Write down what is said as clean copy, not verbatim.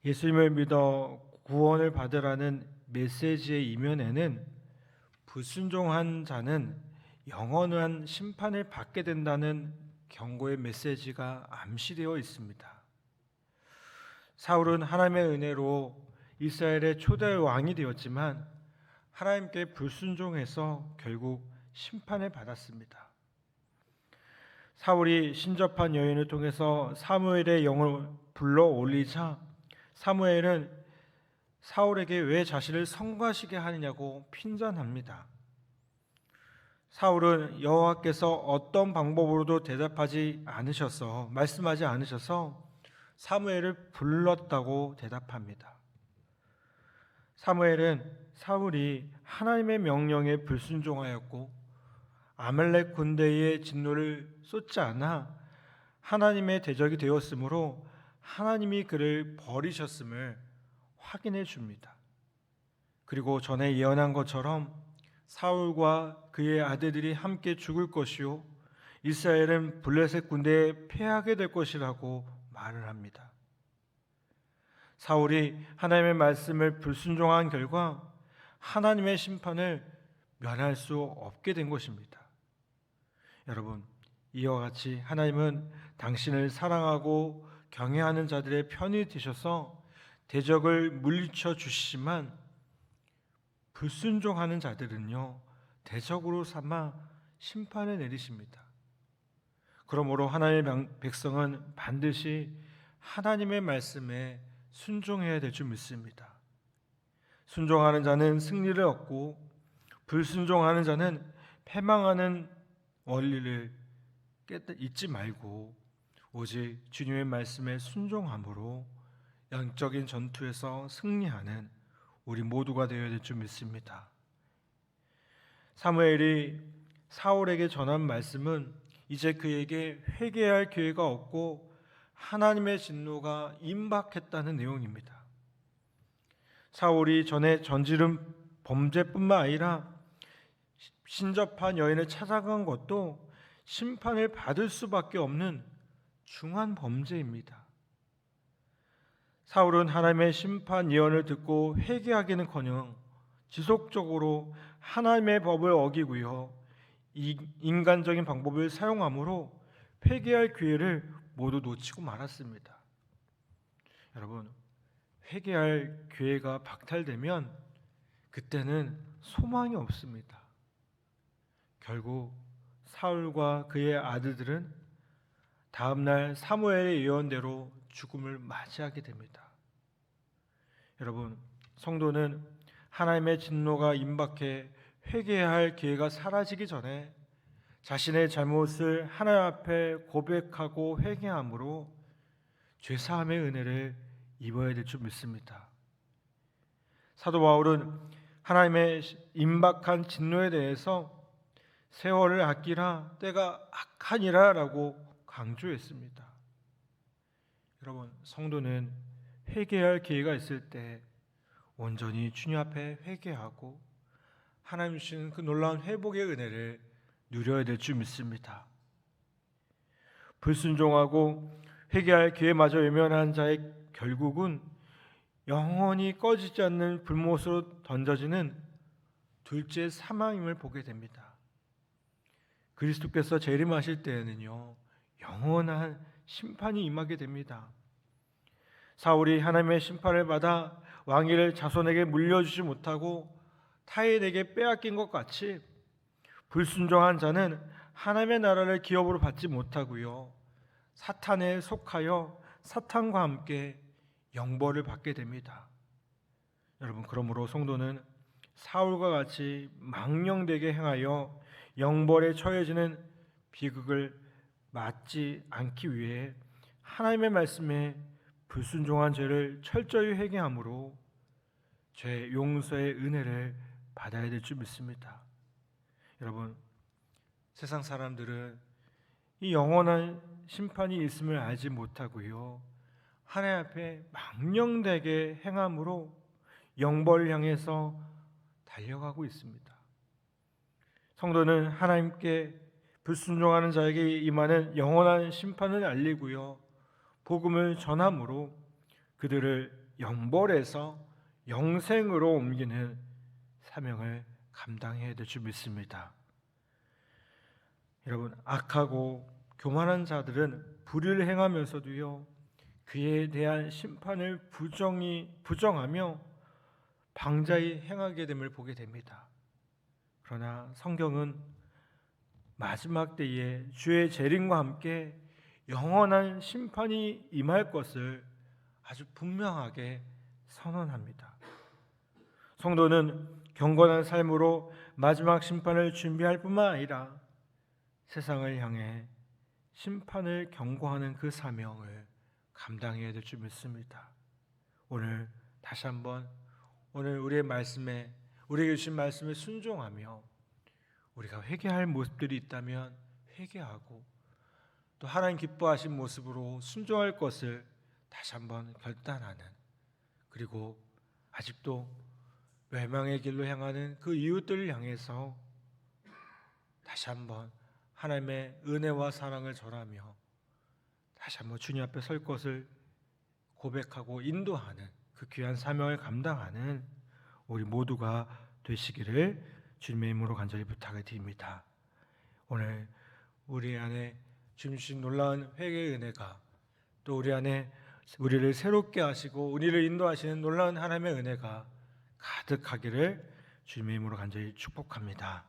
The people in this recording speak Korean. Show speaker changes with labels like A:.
A: 예수님을 믿어 구원을 받으라는 메시지의 이면에는 불순종한 자는 영원한 심판을 받게 된다는 경고의 메시지가 암시되어 있습니다. 사울은 하나님의 은혜로 이스라엘의 초대 왕이 되었지만 하나님께 불순종해서 결국 심판을 받았습니다. 사울이 신접한 여인을 통해서 사무엘의 영을 불러 올리자 사무엘은 사울에게 왜 자신을 성가시게 하느냐고 핀잔합니다. 사울은 여호와께서 어떤 방법으로도 말씀하지 않으셔서 사무엘을 불렀다고 대답합니다. 사무엘은 사울이 하나님의 명령에 불순종하였고 아말렉 군대의 진노를 쏟지 않아 하나님의 대적이 되었으므로 하나님이 그를 버리셨음을 확인해 줍니다. 그리고 전에 예언한 것처럼 사울과 그의 아들들이 함께 죽을 것이요 이스라엘은 블레셋 군대에 패하게 될 것이라고 말을 합니다. 사울이 하나님의 말씀을 불순종한 결과 하나님의 심판을 면할 수 없게 된 것입니다. 여러분, 이와 같이 하나님은 당신을 사랑하고 경외하는 자들의 편이 되셔서 대적을 물리쳐 주시지만 불순종하는 자들은요 대적으로 삼아 심판을 내리십니다. 그러므로 하나님의 백성은 반드시 하나님의 말씀에 순종해야 될 줄 믿습니다. 순종하는 자는 승리를 얻고 불순종하는 자는 패망하는 원리를 잊지 말고 오직 주님의 말씀에 순종함으로 영적인 전투에서 승리하는 우리 모두가 되어야 될 줄 믿습니다. 사무엘이 사울에게 전한 말씀은 이제 그에게 회개할 기회가 없고 하나님의 진노가 임박했다는 내용입니다. 사울이 전에 저지른 범죄뿐만 아니라 신접한 여인을 찾아간 것도 심판을 받을 수밖에 없는 중한 범죄입니다. 사울은 하나님의 심판 예언을 듣고 회개하기는커녕 지속적으로 하나님의 법을 어기고요 인간적인 방법을 사용함으로 회개할 기회를 모두 놓치고 말았습니다. 여러분, 회개할 기회가 박탈되면 그때는 소망이 없습니다. 결국 사울과 그의 아들들은 다음날 사무엘의 예언대로 죽음을 맞이하게 됩니다. 여러분, 성도는 하나님의 진노가 임박해 회개해야 할 기회가 사라지기 전에 자신의 잘못을 하나님 앞에 고백하고 회개함으로 죄사함의 은혜를 입어야 될 줄 믿습니다. 사도 바울은 하나님의 임박한 진노에 대해서 세월을 아끼라 때가 악하니라 라고 강조했습니다. 여러분, 성도는 회개할 기회가 있을 때 온전히 주님 앞에 회개하고 하나님 주시는 그 놀라운 회복의 은혜를 누려야 될 줄 믿습니다. 불순종하고 회개할 기회마저 외면한 자의 결국은 영원히 꺼지지 않는 불못으로 던져지는 둘째 사망임을 보게 됩니다. 그리스도께서 재림하실 때에는요 영원한 심판이 임하게 됩니다. 사울이 하나님의 심판을 받아 왕위를 자손에게 물려주지 못하고 타인에게 빼앗긴 것 같이 불순종한 자는 하나님의 나라를 기업으로 받지 못하고요 사탄에 속하여 사탄과 함께 영벌을 받게 됩니다. 여러분, 그러므로 성도는 사울과 같이 망령되게 행하여 영벌에 처해지는 비극을 맞지 않기 위해 하나님의 말씀에 불순종한 죄를 철저히 회개함으로 죄 용서의 은혜를 받아야 될 줄 믿습니다. 여러분, 세상 사람들은 이 영원한 심판이 있음을 알지 못하고요 하나님 앞에 망령되게 행함으로 영벌을 향해서 달려가고 있습니다. 성도는 하나님께 불순종하는 자에게 임하는 영원한 심판을 알리고요 복음을 전함으로 그들을 영벌에서 영생으로 옮기는 사명을 감당해야 될 줄 믿습니다. 여러분, 악하고 교만한 자들은 불의를 행하면서도요, 그에 대한 심판을 부정하며 방자히 행하게 됨을 보게 됩니다. 그러나 성경은 마지막 때에 주의 재림과 함께 영원한 심판이 임할 것을 아주 분명하게 선언합니다. 성도는 경건한 삶으로 마지막 심판을 준비할 뿐만 아니라 세상을 향해 심판을 경고하는 그 사명을 감당해야 될 줄 믿습니다. 오늘 다시 한번 오늘 우리에게 주신 말씀에 순종하며 우리가 회개할 모습들이 있다면 회개하고 또 하나님 기뻐하신 모습으로 순종할 것을 다시 한번 결단하는, 그리고 아직도 멸망의 길로 향하는 그 이웃들을 향해서 다시 한번 하나님의 은혜와 사랑을 전하며 다시 한번 주님 앞에 설 것을 고백하고 인도하는 그 귀한 사명을 감당하는 우리 모두가 되시기를 주님의 이름으로 간절히 부탁을 드립니다. 오늘 우리 안에 주님 주신 놀라운 회개의 은혜가, 또 우리 안에 우리를 새롭게 하시고 우리를 인도하시는 놀라운 하나님의 은혜가 가득하기를 주님의 이름으로 간절히 축복합니다.